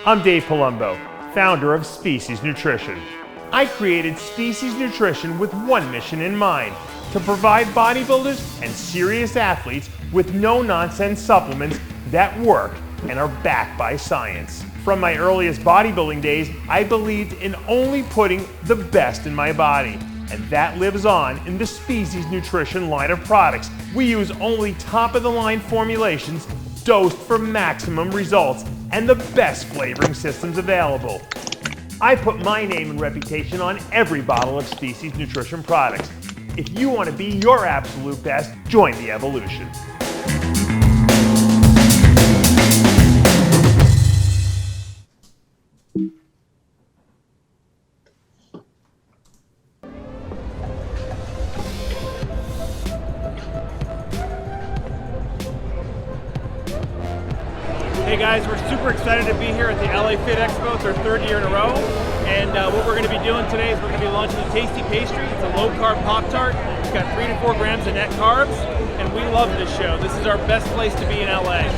I'm Dave Palumbo, founder of Species Nutrition. I created Species Nutrition with one mission in mind: to provide bodybuilders and serious athletes with no-nonsense supplements that work and are backed by science. From my earliest bodybuilding days, I believed in only putting the best in my body. And that lives on in the Species Nutrition line of products. We use only top-of-the-line formulations dosed for maximum results and the best flavoring systems available. I put my name and reputation on every bottle of Species Nutrition products. If you want to be your absolute best, join the evolution. Hey guys, we're super excited to be here at the LA Fit Expo. It's our third year in a row. And what we're going to be doing today is we're going to be launching a tasty pastry. It's a low-carb Pop-Tart. It's got 3 to 4 grams of net carbs. And we love this show. This is our best place to be in LA.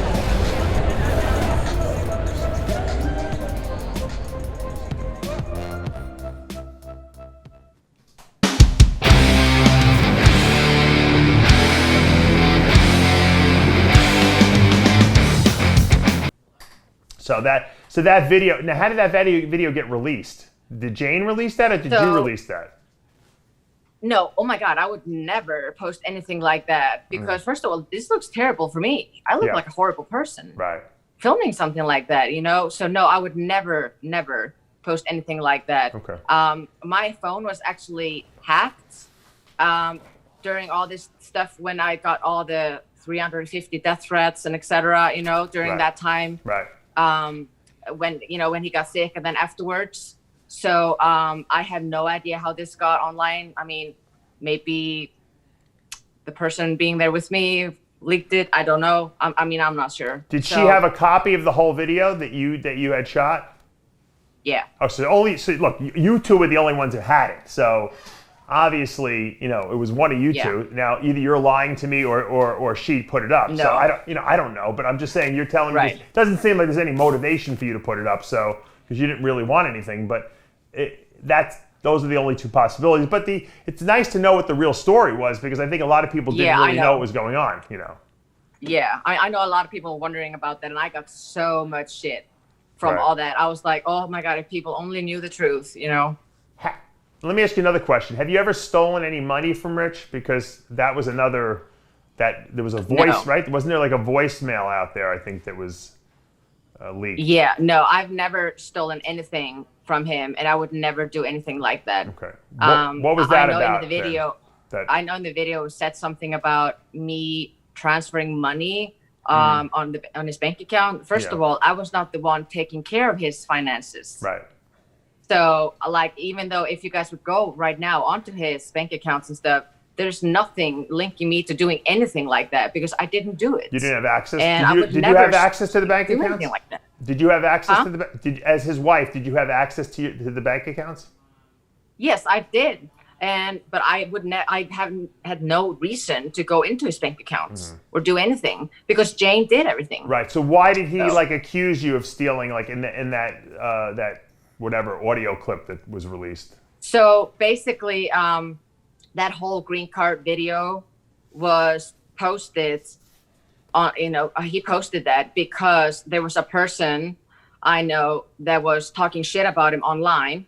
So that video, now how did that video get released? Did Jane release that, or did you release that? No, oh my God, I would never post anything like that because first of all, this looks terrible for me. I look like a horrible person. Right. Filming something like that, you know? So no, I would never post anything like that. Okay. My phone was actually hacked during all this stuff when I got all the 350 death threats and etc., you know, during that time. Right. When he got sick and then afterwards. So I have no idea how this got online. I mean, maybe the person being there with me leaked it. I don't know. I'm not sure. Did she have a copy of the whole video that you had shot? Yeah. Oh, so look, you two were the only ones who had it. So obviously, it was one of you two. Now, either you're lying to me or she put it up. No. So I don't know, but I'm just saying you're telling me it doesn't seem like there's any motivation for you to put it up. So because you didn't really want anything, but those are the only two possibilities. But it's nice to know what the real story was, because I think a lot of people didn't really know what was going on. Yeah, I know a lot of people wondering about that, and I got so much shit from all that. I was like, oh my God, if people only knew the truth, Let me ask you another question. Have you ever stolen any money from Rich? Because that was there was a voice, right? Wasn't there like a voicemail out there, I think, that was leaked? Yeah, no, I've never stolen anything from him, and I would never do anything like that. Okay. What was that about? I know in the video it said something about me transferring money on his bank account. First of all, I was not the one taking care of his finances. Right. So, even though if you guys would go right now onto his bank accounts and stuff, there's nothing linking me to doing anything like that because I didn't do it. You didn't have access? And did you have access to the bank accounts? Anything like that. Did you have access to as his wife, did you have access to the bank accounts? Yes, I did. But I haven't had no reason to go into his bank accounts or do anything because Jane did everything. Right. So why did he accuse you of stealing in that whatever audio clip that was released? So basically, that whole green card video was posted on, he posted that because there was a person I know that was talking shit about him online.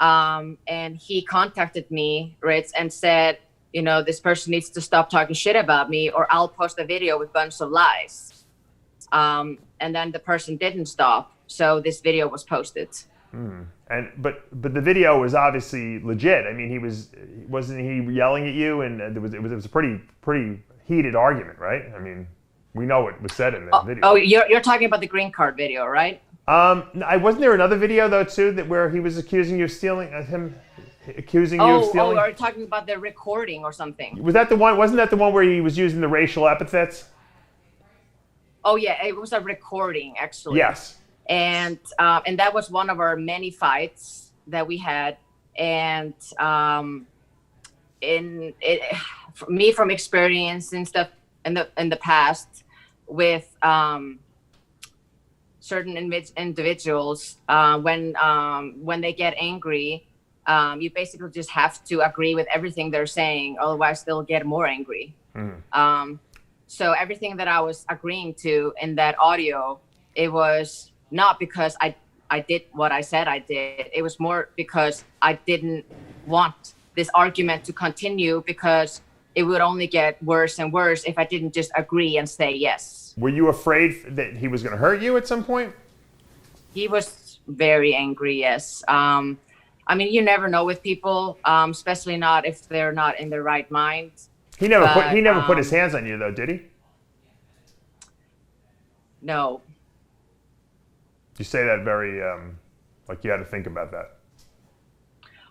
And he contacted me, Ritz, and said, this person needs to stop talking shit about me or I'll post a video with a bunch of lies. And then the person didn't stop. So this video was posted. But the video was obviously legit. I mean, wasn't he yelling at you? And it was a pretty heated argument, right? I mean, we know what was said in that video. Oh, you're talking about the green card video, right? Wasn't there another video though too where he was accusing you of stealing? Accusing you of stealing? Oh, are you talking about the recording or something? Was that the one? Wasn't that the one where he was using the racial epithets? Oh yeah, it was a recording actually. Yes. And that was one of our many fights that we had. And for me, from experience and stuff in the past with certain individuals, when they get angry, you basically just have to agree with everything they're saying, otherwise they'll get more angry. So everything that I was agreeing to in that audio, it was not because I did what I said I did. It was more because I didn't want this argument to continue, because it would only get worse and worse if I didn't just agree and say yes. Were you afraid that he was going to hurt you at some point? He was very angry, yes. I mean, you never know with people, especially not if they're not in their right mind. He never put his hands on you, though, did he? No. You say that very, like you had to think about that.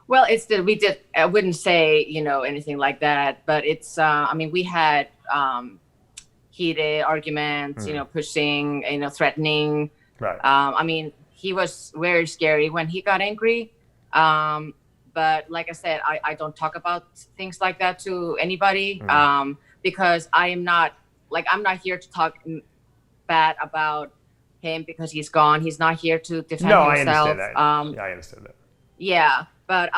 Well, I wouldn't say, anything like that, but it's, I mean, we had heated arguments, pushing, threatening. Right. I mean, he was very scary when he got angry. But like I said, I don't talk about things like that to anybody, because I'm not here to talk bad about him because he's gone. He's not here to defend himself. I understand that. I understand that. Yeah, but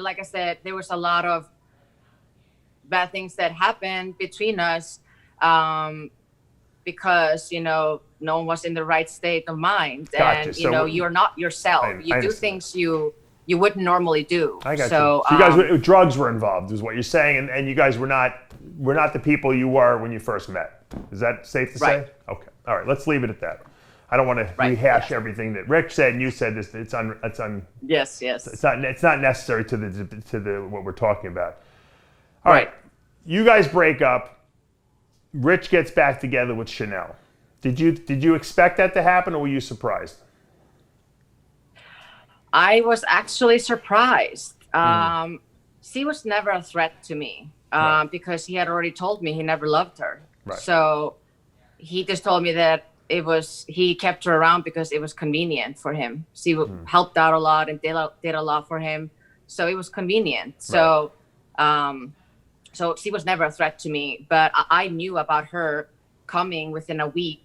like I said, there was a lot of bad things that happened between us, because no one was in the right state of mind, Gotcha. and So you're not yourself. You do things you wouldn't normally do. I got you. So you guys, drugs were involved, is what you're saying, and you guys were not the people you were when you first met. Is that safe to say? Okay. All right. Let's leave it at that. I don't want to rehash everything that Rick said and you said. It's Yes. It's not necessary to the what we're talking about. All right. You guys break up. Rich gets back together with Chanel. Did you expect that to happen, or were you surprised? I was actually surprised. She was never a threat to me, because he had already told me he never loved her. Right. So he just told me that he kept her around because it was convenient for him. She helped out a lot and did a lot for him. So it was convenient. So, so she was never a threat to me, but I knew about her coming within a week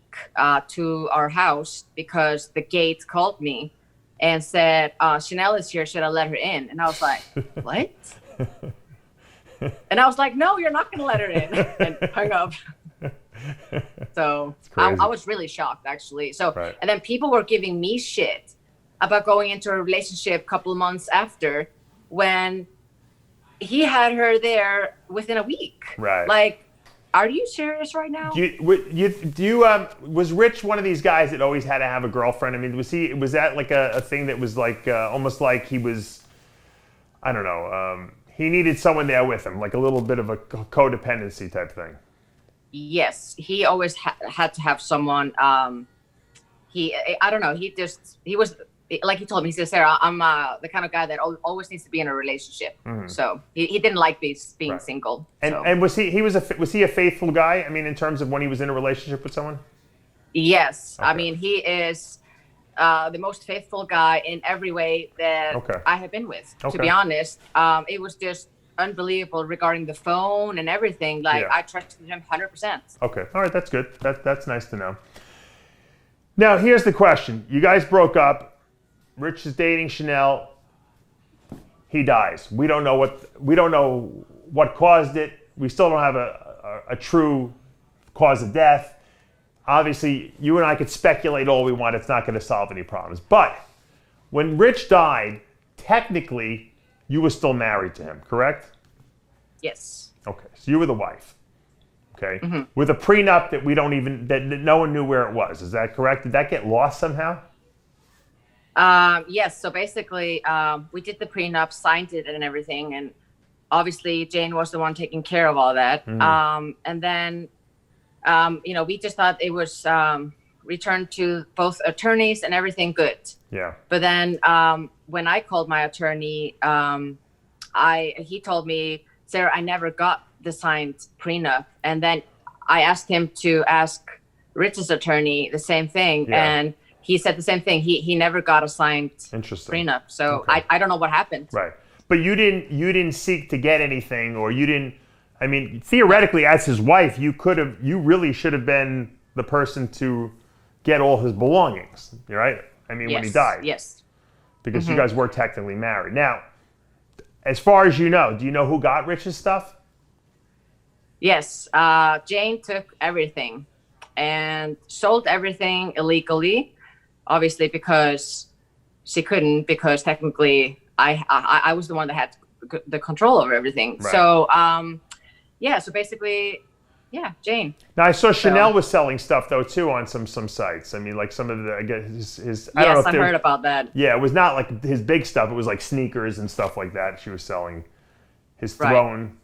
to our house, because the gate called me and said, Chanel is here, should I let her in? And I was like, what? And I was like, no, you're not going to let her in. And hung up. So I was really shocked, actually. So, and then people were giving me shit about going into a relationship a couple of months after, when he had her there within a week. Right. Like, are you serious right now? Was Rich one of these guys that always had to have a girlfriend? I mean, was that like a thing that was like almost like he was, I don't know, he needed someone there with him, like a little bit of a codependency type thing? Yes, he always had to have someone. I don't know, he was, like he told me, he said, Sarah, I'm the kind of guy that always needs to be in a relationship. So he didn't like being single. And was he a faithful guy? I mean, in terms of when he was in a relationship with someone? Yes. Okay. I mean, he is the most faithful guy in every way that I have been with, to be honest. It was just unbelievable regarding the phone and everything. Like, I trusted him 100%. Okay. All right. That's good. That's nice to know. Now, here's the question. You guys broke up. Rich is dating Chanel. He dies. We don't know what caused it. We still don't have a true cause of death. Obviously, you and I could speculate all we want. It's not going to solve any problems. But when Rich died, technically, you were still married to him, correct? Yes. Okay, so you were the wife. Okay, with a prenup that no one knew where it was. Is that correct? Did that get lost somehow? Yes. So basically, we did the prenup, signed it and everything. And obviously Jane was the one taking care of all that. And then, we just thought it was, returned to both attorneys and everything good. Yeah. But then, when I called my attorney, he told me, Sarah, I never got the signed prenup. And then I asked him to ask Rich's attorney the same thing. Yeah. And he said the same thing. He never got a signed prenup. So I don't know what happened. Right. But you didn't seek to get anything, or you didn't, I mean, theoretically, as his wife, you really should have been the person to get all his belongings, right? I mean, when he died. Yes. Because you guys were technically married. Now, as far as you know, do you know who got Rich's stuff? Yes. Jane took everything and sold everything illegally, obviously because she couldn't, because technically I was the one that had the control over everything. Right. So, so basically, Jane. Now, I saw Chanel was selling stuff, though, too, on some sites. I mean, like some of the, I guess, his I don't know if I heard about that. Yeah, it was not like his big stuff. It was like sneakers and stuff like that she was selling. His throne.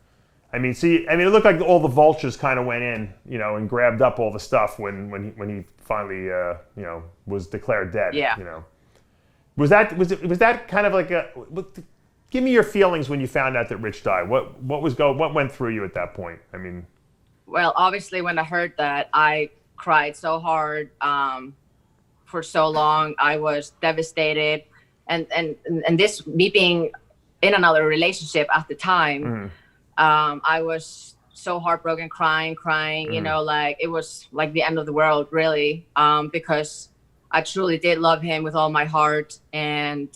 I mean, it looked like all the vultures kind of went in, and grabbed up all the stuff when he finally, was declared dead. Yeah. Was that kind of like give me your feelings when you found out that Rich died. What went through you at that point? I mean. Well, obviously, when I heard that, I cried so hard for so long. I was devastated, and this, me being in another relationship at the time, I was so heartbroken, crying. Like it was like the end of the world, really, because I truly did love him with all my heart, and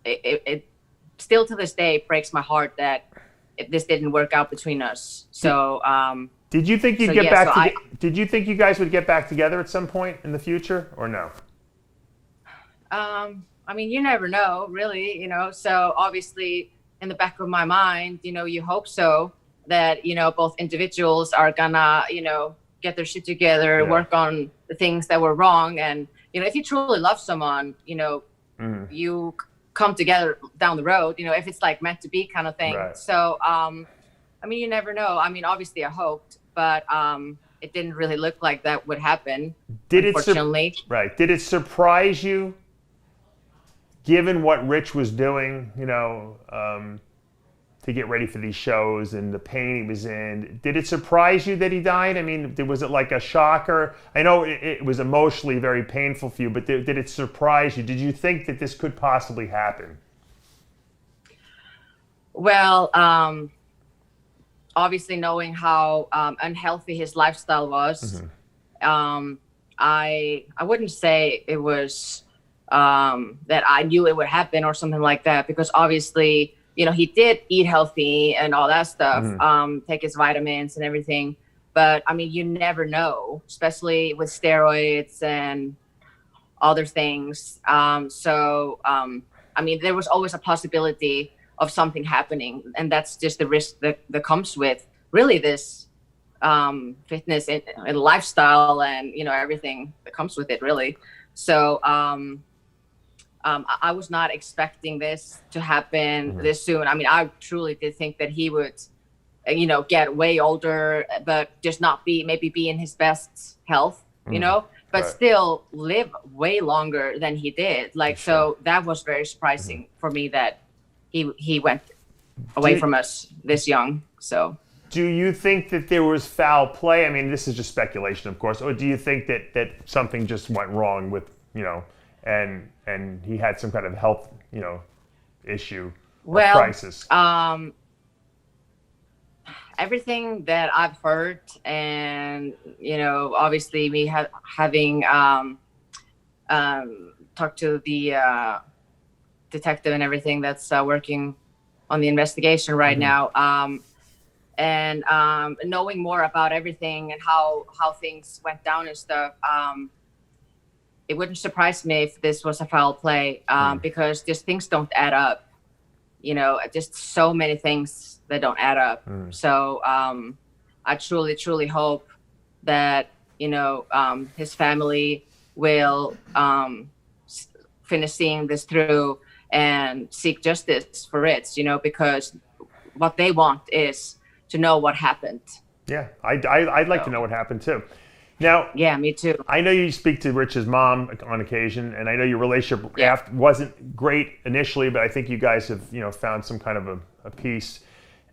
it still to this day breaks my heart that this didn't work out between us. So did you think did you think you guys would get back together at some point in the future, or no? I mean, you never know, really, so obviously in the back of my mind, you hope so, that both individuals are gonna get their shit together, work on the things that were wrong, and if you truly love someone, you come together down the road, if it's like meant to be kind of thing. Right. So, I mean, you never know. I mean, obviously I hoped, but it didn't really look like that would happen, unfortunately. Did it surprise you, given what Rich was doing, to get ready for these shows and the pain he was in? Did it surprise you that he died? I mean, was it like a shocker? I know it was emotionally very painful for you, but did it surprise you? Did you think that this could possibly happen? Well, obviously knowing how unhealthy his lifestyle was, I wouldn't say it was that I knew it would happen or something like that, because obviously, he did eat healthy and all that stuff, take his vitamins and everything. But I mean, you never know, especially with steroids and other things. I mean, there was always a possibility of something happening. And that's just the risk that comes with really this fitness and lifestyle and, everything that comes with it, really. So I was not expecting this to happen this soon. I mean, I truly did think that he would, get way older, but just not maybe be in his best health, but still live way longer than he did. Like, so that was very surprising for me that he went away from us this young. So. Do you think that there was foul play? I mean, this is just speculation, of course. Or do you think that something just went wrong with, and he had some kind of health, issue or crisis? Everything that I've heard, and obviously me having talked to the detective and everything that's working on the investigation right now, and knowing more about everything and how things went down and stuff. It wouldn't surprise me if this was a foul play, because just things don't add up. Just so many things that don't add up. So I truly, truly hope that, his family will finish seeing this through and seek justice for Rich, because what they want is to know what happened. Yeah, I'd like to know what happened too. Now, yeah, me too. I know you speak to Rich's mom on occasion, and I know your relationship wasn't great initially, but I think you guys have, found some kind of a peace,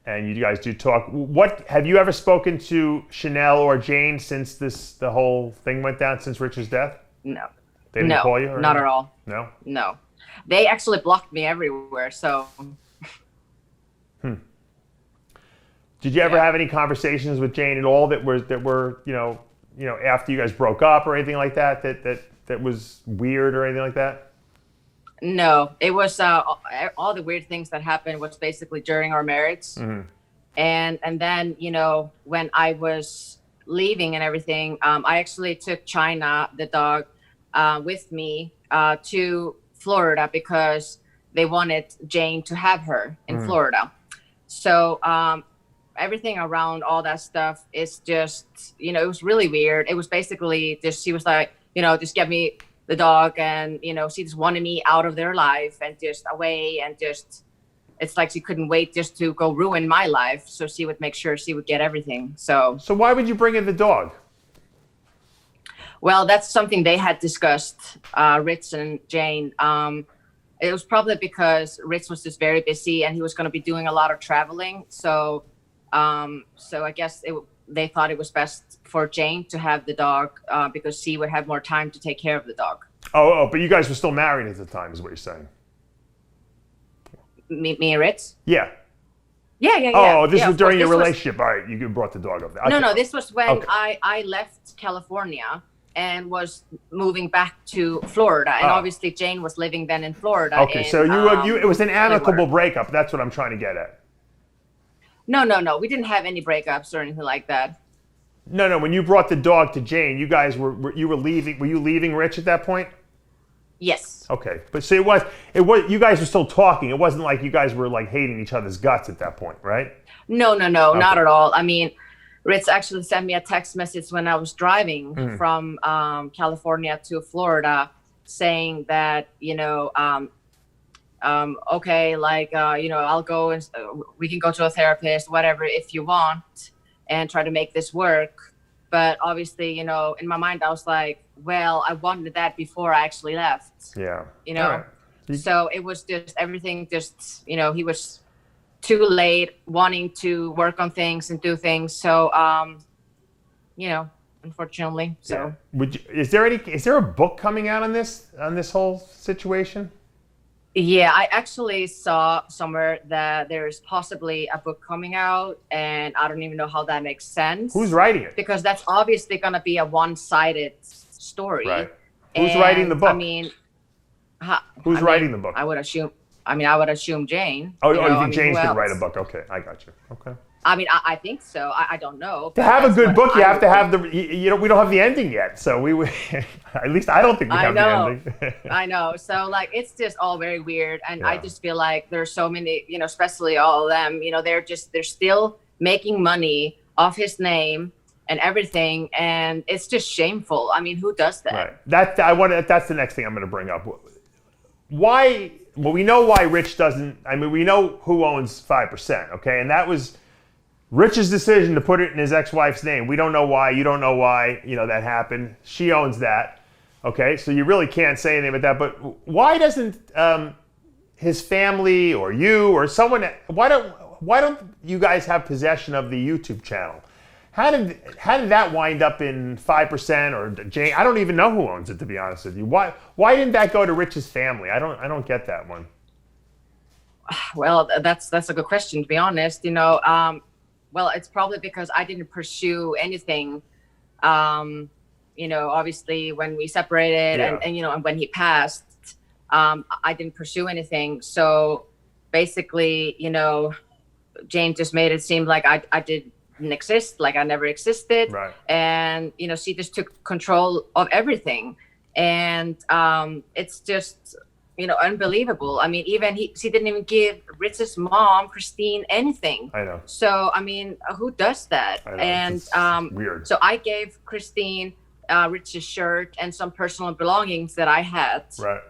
and you guys do talk. What have you ever spoken to Chanel or Jane since the whole thing went down, since Rich's death? No. They didn't call you? Not at all. No? No. They actually blocked me everywhere, so. Did you ever have any conversations with Jane at all that were after you guys broke up or anything like that, that was weird or anything like that? No, it was all the weird things that happened was basically during our marriage. Mm-hmm. And then, when I was leaving and everything, I actually took China, the dog, with me to Florida because they wanted Jane to have her in Florida. So everything around all that stuff is just, it was really weird. It was basically just, she was like, just get me the dog, and she just wanted me out of their life and just away, and just it's like she couldn't wait just to go ruin my life, so she would make sure she would get everything. So why would you bring in the dog? Well, that's something they had discussed, Rich and Jane. It was probably because Rich was just very busy and he was going to be doing a lot of traveling. So I guess they thought it was best for Jane to have the dog because she would have more time to take care of the dog. Oh, but you guys were still married at the time, is what you're saying? Me and Rich? Yeah. Yeah. Oh, this yeah, was during your was, relationship. All right, you brought the dog up there. No, this was when I left California and was moving back to Florida. And obviously Jane was living then in Florida. Okay, so it was an amicable breakup. That's what I'm trying to get at. No. We didn't have any breakups or anything like that. No. When you brought the dog to Jane, you guys were you leaving Rich at that point? Yes. Okay, but so it was you guys were still talking. It wasn't like you guys were like hating each other's guts at that point, right? No, not at all. I mean, Rich actually sent me a text message when I was driving from California to Florida, saying that okay, like I'll go and we can go to a therapist, whatever, if you want, and try to make this work. But obviously, in my mind, I was like, well, I wanted that before I actually left. Yeah. Right. So it was just everything. Just he was too late wanting to work on things and do things. So unfortunately. So is there a book coming out on this whole situation? Yeah, I actually saw somewhere that there's possibly a book coming out, and I don't even know how that makes sense. Who's writing it? Because that's obviously going to be a one-sided story. Right. Who's writing the book? I mean, who's writing the book? I would assume Jane. Oh, you think Jane's going to write a book? Okay, I got you. Okay. I mean, I think so. I don't know. To have a good book, you have to have we don't have the ending yet. So we at least I don't think we have the ending. I know. So like, it's just all very weird. And I just feel like there's so many, especially all of them, they're still making money off his name and everything. And it's just shameful. I mean, who does that? Right. That's the next thing I'm going to bring up. Why? Well, we know why Rich doesn't. I mean, we know who owns 5%. Okay. And that was Rich's decision to put it in his ex-wife's name. We don't know why. You don't know why, that happened. She owns that. Okay, so you really can't say anything about that. But why doesn't his family or you or someone, why don't you guys have possession of the YouTube channel? How did that wind up in 5% or Jane? I don't even know who owns it, to be honest with you. Why didn't that go to Rich's family? I don't get that one. Well, that's a good question, to be honest. Well, it's probably because I didn't pursue anything, obviously when we separated and when he passed, I didn't pursue anything. So basically, Jane just made it seem like I didn't exist, like I never existed. Right. And, she just took control of everything. And it's just, unbelievable. I mean, she didn't even give Rich's mom, Christine, anything. I know. So, I mean, who does that? I know. And it's weird. So I gave Christine Rich's shirt and some personal belongings that I had. Right.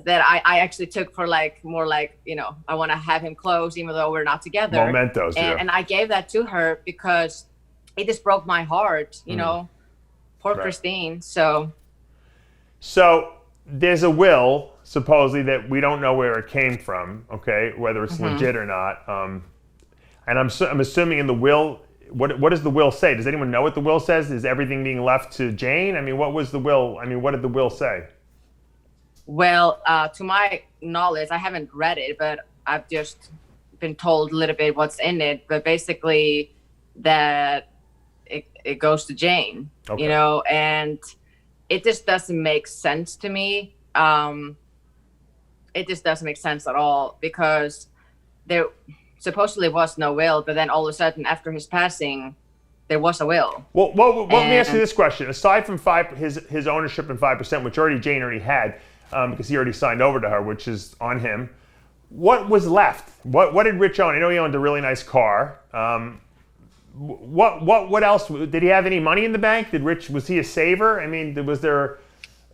That I actually took for more like, I want to have him close even though we're not together. Mementos, and I gave that to her because it just broke my heart, poor Right. Christine. So there's a will, supposedly, that we don't know where it came from, okay, whether it's legit or not. And I'm assuming in the will, what does the will say? Does anyone know what the will says? Is everything being left to Jane? I mean, what was the will? I mean, what did the will say? Well, to my knowledge, I haven't read it, but I've just been told a little bit what's in it. But basically, that it goes to Jane, Okay. you know, and it just doesn't make sense to me. It just doesn't make sense at all, because there supposedly was no will, but then all of a sudden after his passing, there was a will. Well, let me ask you this question. Aside from his ownership in 5%, which Jane already had, because he already signed over to her, which is on him, what was left? What did Rich own? I know he owned a really nice car. What else? Did he have any money in the bank? Was he a saver? I mean,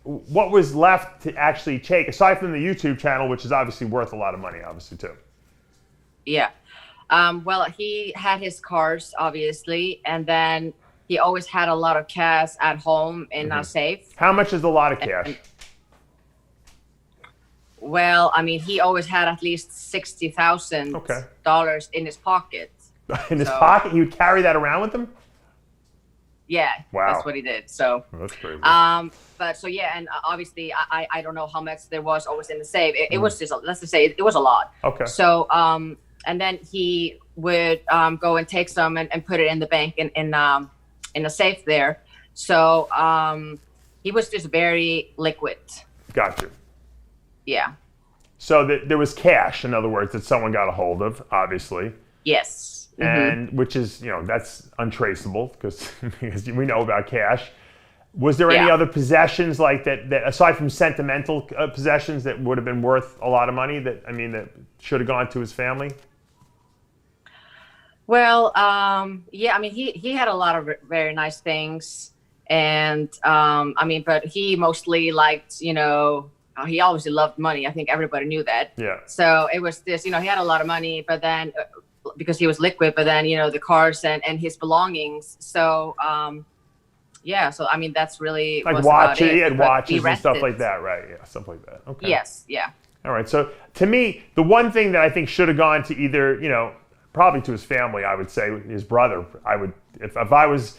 what was left to actually take, aside from the YouTube channel, which is obviously worth a lot of money, obviously, too? Yeah. Well, he had his cars, obviously, and then he always had a lot of cash at home in a safe. How much is a lot of cash? Well, I mean, he always had at least $60,000 in his pocket. In his pocket? He would carry that around with him? Yeah, wow. That's what he did. So, that's crazy. But so yeah, and obviously I don't know how much there was always in the safe. It was just, let's just say it was a lot. Okay. So and then he would go and take some and put it in the bank in a safe there. So he was just very liquid. Gotcha. Yeah. So there was cash, in other words, that someone got a hold of, obviously. Yes. And which is, that's untraceable because we know about cash. Was there any other possessions like that aside from sentimental possessions that would have been worth a lot of money that should have gone to his family? Well, yeah, I mean, he had a lot of very nice things, and but he mostly liked, he obviously loved money. I think everybody knew that. Yeah. So it was this, he had a lot of money, but then because he was liquid, but then the cars and his belongings. So yeah, so I mean that's really like watches. He had watches and stuff like that, right? Yeah, stuff like that. Okay. Yes. Yeah. All right. So to me, the one thing that I think should have gone to either, probably to his family, I would say his brother. I would, if I was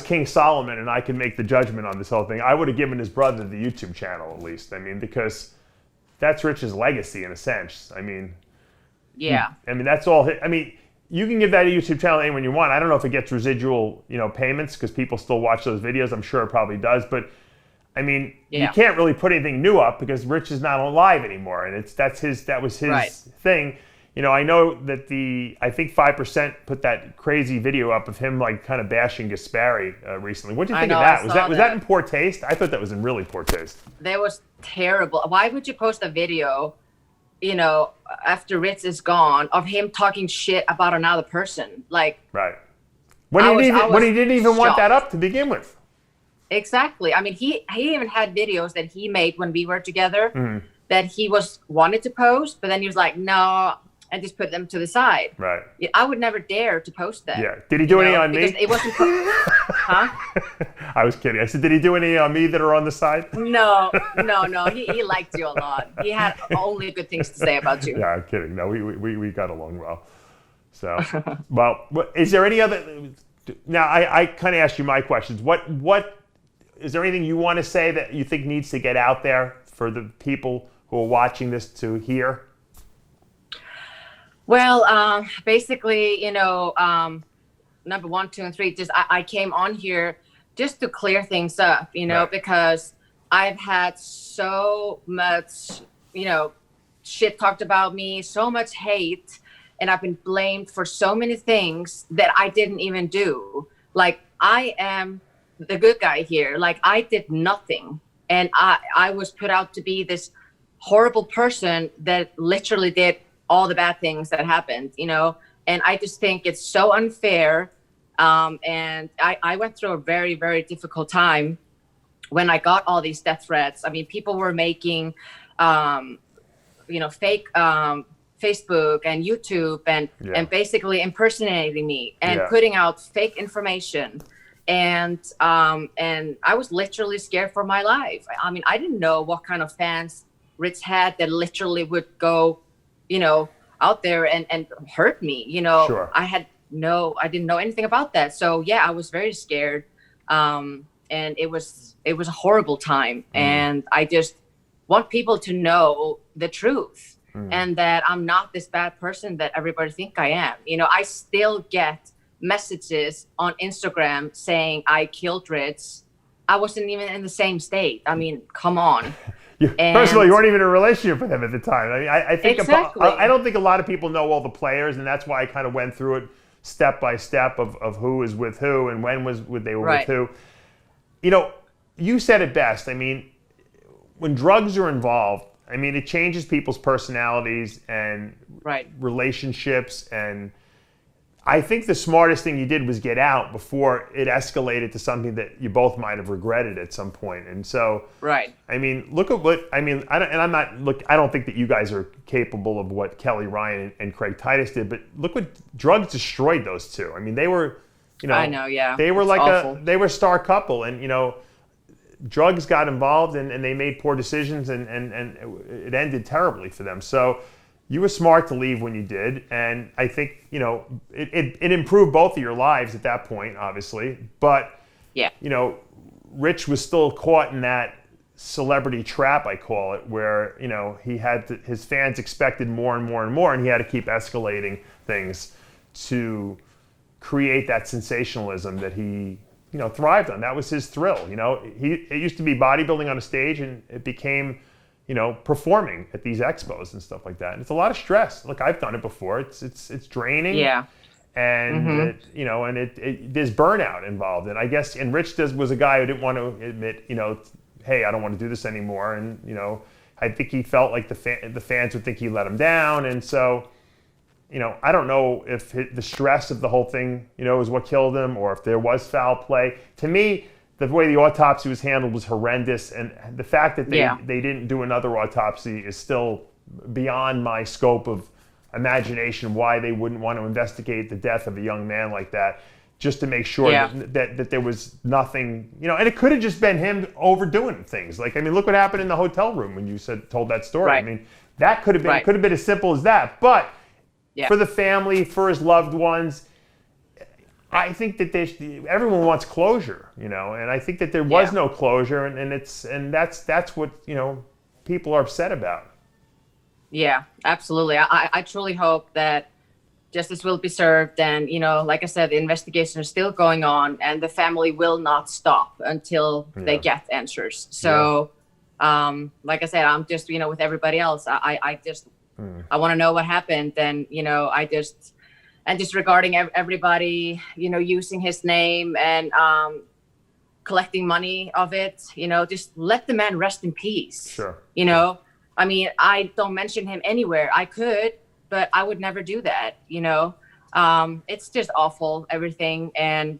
King Solomon and I could make the judgment on this whole thing, I would have given his brother the YouTube channel at least. I mean, because that's Rich's legacy in a sense. I mean. Yeah. That's all. You can give that a YouTube channel to anyone you want. I don't know if it gets residual, payments because people still watch those videos. I'm sure it probably does, but you can't really put anything new up because Rich is not alive anymore, and that was his thing. I know that I think 5% put that crazy video up of him like kind of bashing Gaspari recently. What do you think of that? Was that in poor taste? I thought that was in really poor taste. That was terrible. Why would you post a video, after Rich is gone, of him talking shit about another person? Like, right. When he didn't even want that up to begin with. Exactly. I mean, he even had videos that he made when we were together that he wanted to post, but then he was like, no, and just put them to the side. Right. I would never dare to post that. Yeah. Did he do any on me? Because it wasn't. Huh? I was kidding. I said, did he do any on me that are on the side? No. He liked you a lot. He had only good things to say about you. Yeah, I'm kidding. No, we got along well. So, well, is there any other? Now, I kind of asked you my questions. What is there anything you want to say that you think needs to get out there for the people who are watching this to hear? Well, basically, number 1, 2, and 3, just I came on here just to clear things up, right. Because I've had so much, shit talked about me, so much hate, and I've been blamed for so many things that I didn't even do. Like, I am the good guy here. Like, I did nothing, and I was put out to be this horrible person that literally did all the bad things that happened, and I just think it's so unfair. And I went through a very, very difficult time when I got all these death threats. I mean, people were making, fake Facebook and YouTube and basically impersonating me and putting out fake information. And I was literally scared for my life. I mean, I didn't know what kind of fans Rich had that literally would go, out there and hurt me. Sure. I didn't know anything about that. So yeah, I was very scared. And it was a horrible time. And I just want people to know the truth and that I'm not this bad person that everybody think I am. I still get messages on Instagram saying I killed Rich. I wasn't even in the same state. I mean, come on. First of all, you weren't even in a relationship with him at the time. I mean, I think Exactly. I don't think a lot of people know all the players, and that's why I kind of went through it step by step of who is with who and when they were with who. You know, you said it best. I mean, when drugs are involved, I mean, it changes people's personalities and relationships, and I think the smartest thing you did was get out before it escalated to something that you both might have regretted at some point. And so, I mean, look at what I mean. I don't think that you guys are capable of what Kelly Ryan and Craig Titus did, but look what drugs destroyed those two. I mean, they were, you know, I know, yeah. they were it's like awful. they were a star couple, and you know, drugs got involved and they made poor decisions, and it ended terribly for them. So you were smart to leave when you did, and I think, you know, it improved both of your lives at that point, obviously. But you know, Rich was still caught in that celebrity trap, I call it, where, you know, he had his fans expected more and more and more, and he had to keep escalating things to create that sensationalism that he, you know, thrived on. That was his thrill. You know, it used to be bodybuilding on a stage, and it became, you know, performing at these expos and stuff like that. And it's a lot of stress. Look, I've done it before. It's draining. Yeah. And you know, and there's burnout involved. And I guess, and Rich was a guy who didn't want to admit, you know, hey, I don't want to do this anymore. And you know, I think he felt like the fans would think he let him down. And so, you know, I don't know if the stress of the whole thing, you know, is what killed him, or if there was foul play. To me, the way the autopsy was handled was horrendous, and the fact that they didn't do another autopsy is still beyond my scope of imagination. Why they wouldn't want to investigate the death of a young man like that, just to make sure that there was nothing, you know. And it could have just been him overdoing things. Like, I mean, look what happened in the hotel room when you told that story. I mean, that could have been could have been as simple as that. But for the family, for his loved ones, I think that everyone wants closure, you know, and I think that there was no closure, and that's what, you know, people are upset about. Yeah, absolutely. I truly hope that justice will be served, and, you know, like I said, the investigation is still going on, and the family will not stop until they get answers. So, like I said, I'm just, you know, with everybody else, I just I want to know what happened, and, you know, and just regarding everybody, you know, using his name and collecting money of it, you know, just let the man rest in peace. Sure. You know, I mean, I don't mention him anywhere. I could, but I would never do that, you know. It's just awful, everything. And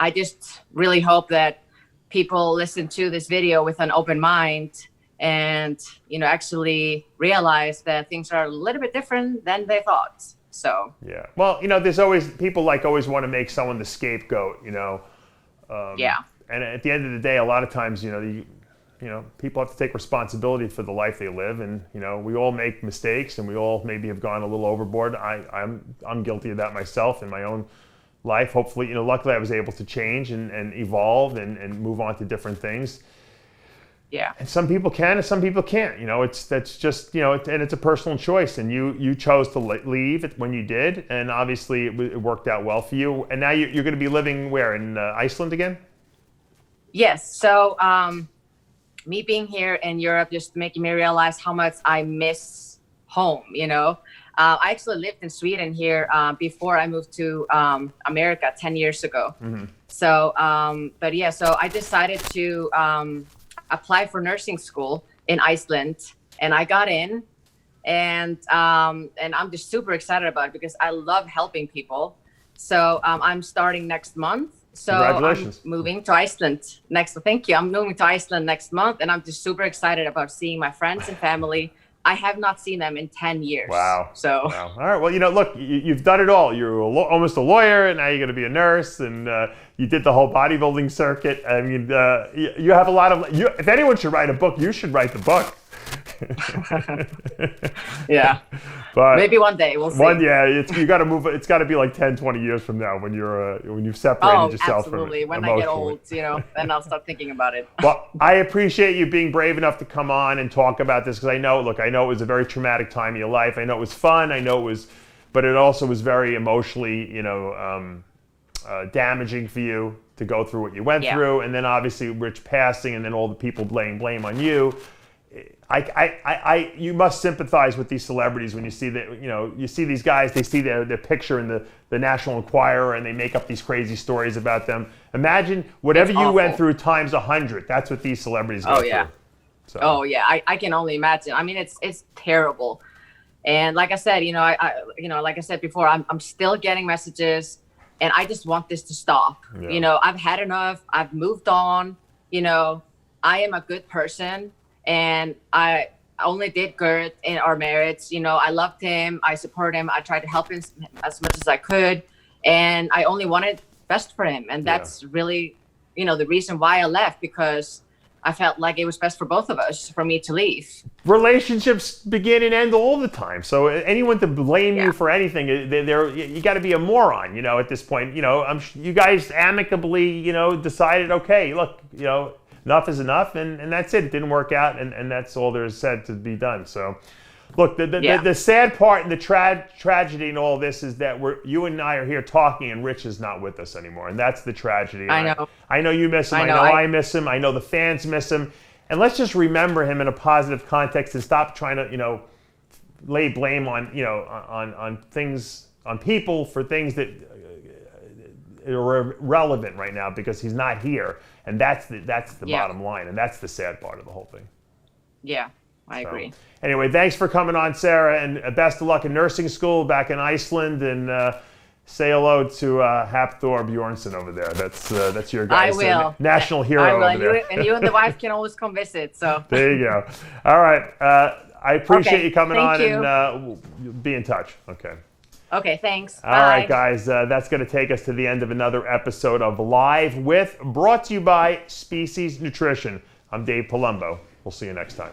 I just really hope that people listen to this video with an open mind and, you know, actually realize that things are a little bit different than they thought. So yeah, well, you know, there's always people always want to make someone the scapegoat, you know. And at the end of the day, a lot of times, you know, people have to take responsibility for the life they live, and you know, we all make mistakes, and we all maybe have gone a little overboard. I'm guilty of that myself in my own life. Hopefully, you know, luckily I was able to change and evolve and move on to different things. Yeah. And some people can, and some people can't. You know, that's just, you know, and it's a personal choice. And you chose to leave when you did, and obviously it worked out well for you. And now you're going to be living where, in Iceland again? Yes. So me being here in Europe just making me realize how much I miss home. You know, I actually lived in Sweden here before I moved to America 10 years ago. So, but yeah, so I decided to apply for nursing school in Iceland, and I got in, and I'm just super excited about it because I love helping people. So I'm starting next month. So I'm moving to Iceland thank you. I'm moving to Iceland next month, and I'm just super excited about seeing my friends and family. I have not seen them in 10 years. Wow. So. Wow. All right. Well, you know, look, you've done it all. You're almost a lawyer, and now you're going to be a nurse, and you did the whole bodybuilding circuit. I mean, you have a lot of. If anyone should write a book, you should write the book. Yeah. But maybe one day we'll see. You got to move. It's got to be like 10, 20 years from now when you've separated yourself absolutely. from it. When I get old, you know, then I'll start thinking about it. Well, I appreciate you being brave enough to come on and talk about this, because I know it was a very traumatic time in your life. I know it was fun. I know it was, but it also was very emotionally, you know, damaging for you to go through what you went through, and then obviously Rich passing, and then all the people blame on you. You must sympathize with these celebrities when you see that, you see these guys, they see their picture in the National Enquirer, and they make up these crazy stories about them. Imagine whatever you went through times 100. That's what these celebrities go through. So. Oh yeah, I can only imagine. I mean, it's terrible. And like I said, like I said before, I'm still getting messages, and I just want this to stop. Yeah. I've had enough. I've moved on. I am a good person, and I only did good in our marriage. I loved him. I supported him. I tried to help him as much as I could, and I only wanted best for him. And that's really, the reason why I left, because I felt like it was best for both of us for me to leave. Relationships begin and end all the time. So anyone to blame you for anything, you got to be a moron, at this point. You guys amicably, decided, okay, look, enough is enough, and that's it. It didn't work out, and that's all there is said to be done. So, look, the sad part and the tragedy in all this is that you and I are here talking, and Rich is not with us anymore, and that's the tragedy. I know. I know you miss him. I know I miss him. I know the fans miss him, and let's just remember him in a positive context and stop trying to, lay blame on, on things, on people for things that are irrelevant right now, because he's not here, and that's the bottom line, and that's the sad part of the whole thing. Yeah, I agree. Anyway, thanks for coming on, Sara, and best of luck in nursing school back in Iceland, and say hello to Hafthor Bjornsson over there. That's your guy's national hero over there. And you and the wife can always come visit. So there you go. All right, I appreciate you coming on, you. and we'll be in touch. Okay. Okay, thanks. All right, guys, that's going to take us to the end of another episode of Live With, brought to you by Species Nutrition. I'm Dave Palumbo. We'll see you next time.